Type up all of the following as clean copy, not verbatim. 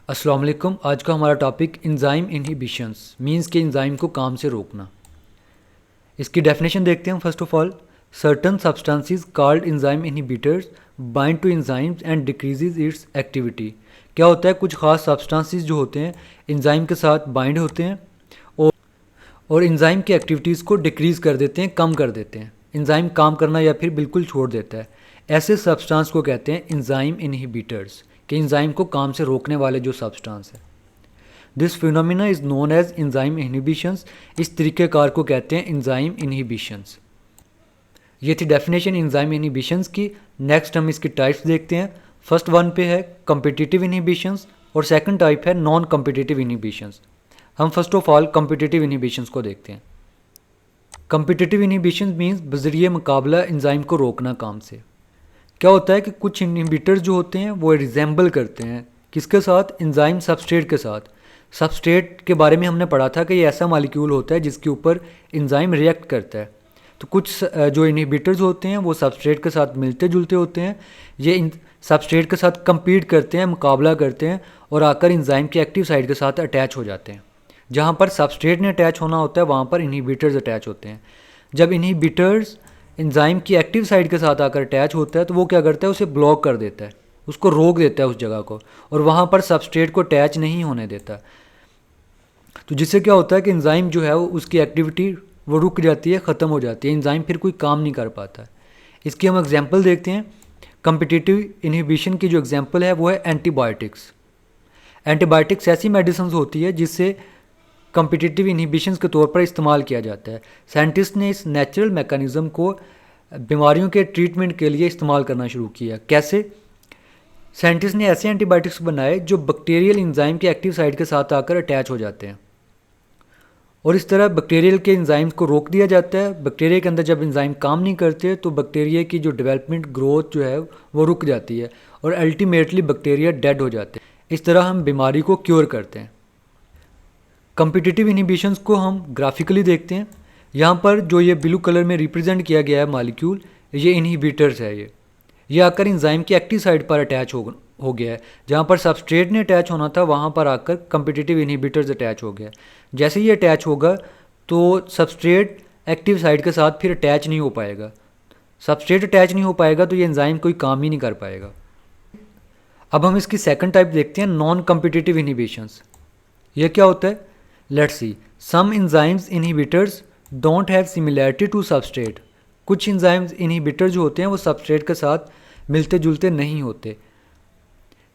अस्सलाम वालेकुम। आज का हमारा टॉपिक एंजाइम इनहिबिशंस मींस के एंजाइम को काम से रोकना। इसकी डेफिनेशन देखते हैं। First of all, certain substances called enzyme inhibitors bind to enzymes and decreases its activity. क्या होता है, कुछ खास सब्सटेंसेस जो होते हैं एंजाइम के साथ बाइंड होते हैं और और एंजाइम की एक्टिविटीज़ को डिक्रीज़ कर देते हैं, कम कर देते हैं। एंजाइम काम करना या फिर बिल्कुल छोड़ देता है। ऐसे सब्सटेंस को कहते हैं एंजाइम इनहिबिटर्स, कि एंजाइम को काम से रोकने वाले जो सब्सटेंस है। This phenomena is known as enzyme inhibitions. इस तरीक़ेकार को कहते हैं एंजाइम इनहिबिशंस। ये थी डेफिनेशन एंजाइम इनहिबिशंस की। नेक्स्ट हम इसकी टाइप्स देखते हैं। फर्स्ट वन पे है कम्पिटिटिव इनहिबिशंस और सेकंड टाइप है नॉन कम्पिटिटिव इनहिबिशंस। हम first of all competitive inhibitions को देखते हैं। कम्पिटिटिव इनहिबिशंस मीन्स बजरिए मुकाबला एंजाइम को रोकना काम से। क्या होता है कि कुछ इनहिबिटर्स जो होते हैं वो रिजेंबल करते हैं किसके साथ, एंजाइम सबस्ट्रेट के साथ। सबस्ट्रेट के बारे में हमने पढ़ा था कि ये ऐसा मॉलिक्यूल होता है जिसके ऊपर एंजाइम रिएक्ट करता है। तो कुछ जो इनहिबिटर्स होते हैं वो सबस्ट्रेट के साथ मिलते जुलते होते हैं। ये सबस्ट्रेट के साथ compete करते हैं, मुकाबला करते हैं और आकर एंजाइम की एक्टिव साइड के साथ अटैच हो जाते हैं। जहाँ पर सबस्ट्रेट ने अटैच होना होता है वहाँ पर इनहिबिटर्स अटैच होते हैं। जब इनहिबिटर्स एंजाइम की एक्टिव साइड के साथ आकर अटैच होता है तो वो क्या करता है, उसे ब्लॉक कर देता है, उसको रोक देता है उस जगह को, और वहाँ पर सबस्ट्रेट को अटैच नहीं होने देता। तो जिससे क्या होता है कि एंजाइम जो है वो उसकी एक्टिविटी वो रुक जाती है, ख़त्म हो जाती है। एंजाइम फिर कोई काम नहीं कर पाता। इसकी हम एग्जांपल देखते हैं। कम्पिटिटिव इनहिबिशन की जो एग्जांपल है वो है एंटीबायोटिक्स। एंटीबायोटिक्स ऐसी मेडिसिन होती है जिससे कम्पिटिटिव इनहिबिशन के तौर पर इस्तेमाल किया जाता है। साइंटिस्ट ने इस नेचुरल मैकेनिज़्म को बीमारियों के ट्रीटमेंट के लिए इस्तेमाल करना शुरू किया। कैसे? साइंटिस्ट ने ऐसे एंटीबायोटिक्स बनाए जो बैक्टीरियल एंजाइम के एक्टिव साइड के साथ आकर अटैच हो जाते हैं, और इस तरह बैक्टीरियल के एंजाइम्स को रोक दिया जाता है। बैक्टीरिया के अंदर जब एंजाइम काम नहीं करते तो बैक्टीरिया की जो डेवलपमेंट ग्रोथ जो है वो रुक जाती है और अल्टीमेटली बैक्टीरिया डेड हो जाते हैं। इस तरह हम बीमारी को क्योर करते हैं। कम्पिटिटिव इनहिबिशंस को हम ग्राफिकली देखते हैं। यहाँ पर जो ये ब्लू कलर में रिप्रेजेंट किया गया है मॉलिक्यूल, ये इनहिबिटर्स है। ये आकर एंजाइम की एक्टिव साइड पर अटैच हो गया है। जहाँ पर सबस्ट्रेट ने अटैच होना था वहाँ पर आकर कम्पिटिटिव इनहिबिटर्स अटैच हो गया। जैसे ये अटैच होगा तो सबस्ट्रेट एक्टिव साइड के साथ फिर अटैच नहीं हो पाएगा। सबस्ट्रेट अटैच नहीं हो पाएगा तो ये एंजाइम कोई काम ही नहीं कर पाएगा। अब हम इसकी सेकंड टाइप देखते हैं, नॉन कम्पिटिटिव इनहिबिशंस। ये क्या होता है? Let's see. Some enzymes inhibitors don't have similarity to substrate. कुछ एंजाइम्स इनहिबिटर जो होते हैं वो सबस्ट्रेट के साथ मिलते जुलते नहीं होते।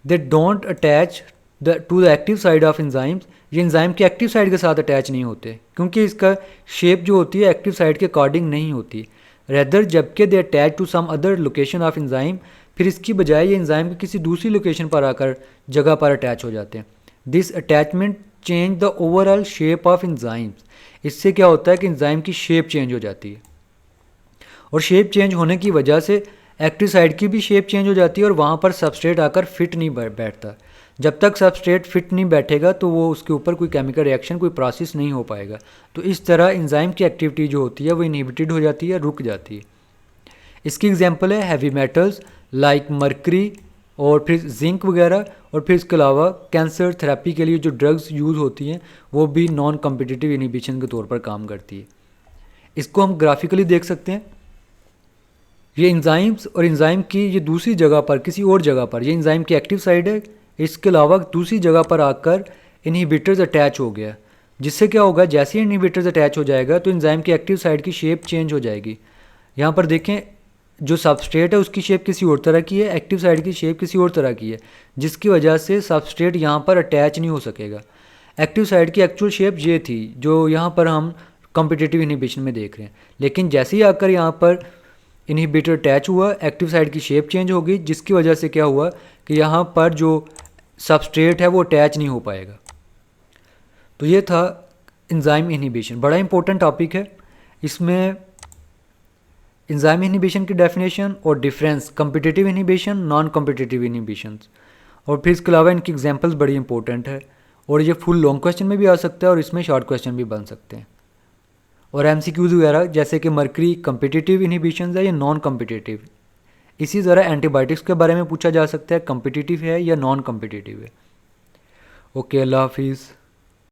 They don't attach to the active side of enzymes. ये एंजाइम की एक्टिव साइड के साथ अटैच नहीं होते क्योंकि इसका शेप जो होती है एक्टिव साइड के अकॉर्डिंग नहीं होती। रेदर जबकि they attach to some other location of enzyme, फिर इसकी बजाय ये एंजाइम की किसी दूसरी लोकेशन पर आकर जगह पर अटैच हो जाते हैं। This attachment change the overall shape of enzymes. इससे क्या होता है कि एंजाइम की शेप चेंज हो जाती है, और शेप चेंज होने की वजह से एक्टिव साइड की भी शेप चेंज हो जाती है और वहाँ पर सबस्ट्रेट आकर फिट नहीं बैठता। जब तक सबस्ट्रेट फिट नहीं बैठेगा तो वो उसके ऊपर कोई केमिकल रिएक्शन, कोई प्रोसेस नहीं हो पाएगा। तो इस तरह एंजाइम की एक्टिविटी जो होती है वो इनहिबिटेड हो जाती है, रुक जाती है। इसकी एग्जांपल है हैवी मेटल्स लाइक मरकरी और फिर जिंक वगैरह, और फिर इसके अलावा कैंसर थेरेपी के लिए जो ड्रग्स यूज़ होती हैं वो भी नॉन कम्पिटिटिव इनहिबिशन के तौर पर काम करती है। इसको हम ग्राफिकली देख सकते हैं। ये एंजाइम्स और एंजाइम की ये दूसरी जगह पर, किसी और जगह पर, ये एंजाइम की एक्टिव साइड है, इसके अलावा दूसरी जगह पर आकर इनहिबिटर्स अटैच हो गया। जिससे क्या होगा, जैसे ही इनहिबिटर्स अटैच हो जाएगा तो एंजाइम की एक्टिव साइड की शेप चेंज हो जाएगी। यहाँ पर देखें, जो सबस्ट्रेट है उसकी शेप किसी और तरह की है, एक्टिव साइड की शेप किसी और तरह की है, जिसकी वजह से सबस्ट्रेट यहाँ पर अटैच नहीं हो सकेगा। एक्टिव साइड की एक्चुअल शेप ये थी जो यहाँ पर हम कम्पिटिटिव इनहिबिशन में देख रहे हैं। लेकिन जैसे ही आकर यहाँ पर इनहिबिटर अटैच हुआ, एक्टिव साइड की शेप चेंज हो गई, जिसकी वजह से क्या हुआ कि यहाँ पर जो सबस्ट्रेट है वो अटैच नहीं हो पाएगा। तो ये था एंजाइम इनहिबिशन। बड़ा इंपॉर्टेंट टॉपिक है। इसमें एंजाइम इनहिबिशन की डेफिनेशन और difference, competitive inhibition, non competitive inhibition, और फिर इसके अलावा इनकी एग्जांपल्स बड़ी इंपॉर्टेंट है। और ये फुल लॉन्ग क्वेश्चन में भी आ सकता है और इसमें शॉर्ट क्वेश्चन भी बन सकते हैं। और एमसीक्यूज वगैरह जैसे कि मरकरी कम्पिटिटिव इनहिबिशन है या नॉन कम्पिटिटिव। इसी तरह एंटीबायोटिक्स के बारे में पूछा जा सकता है, कम्पिटिटिव है या नॉन कम्पिटिटिव है। ओके, अल्लाह हाफिज़।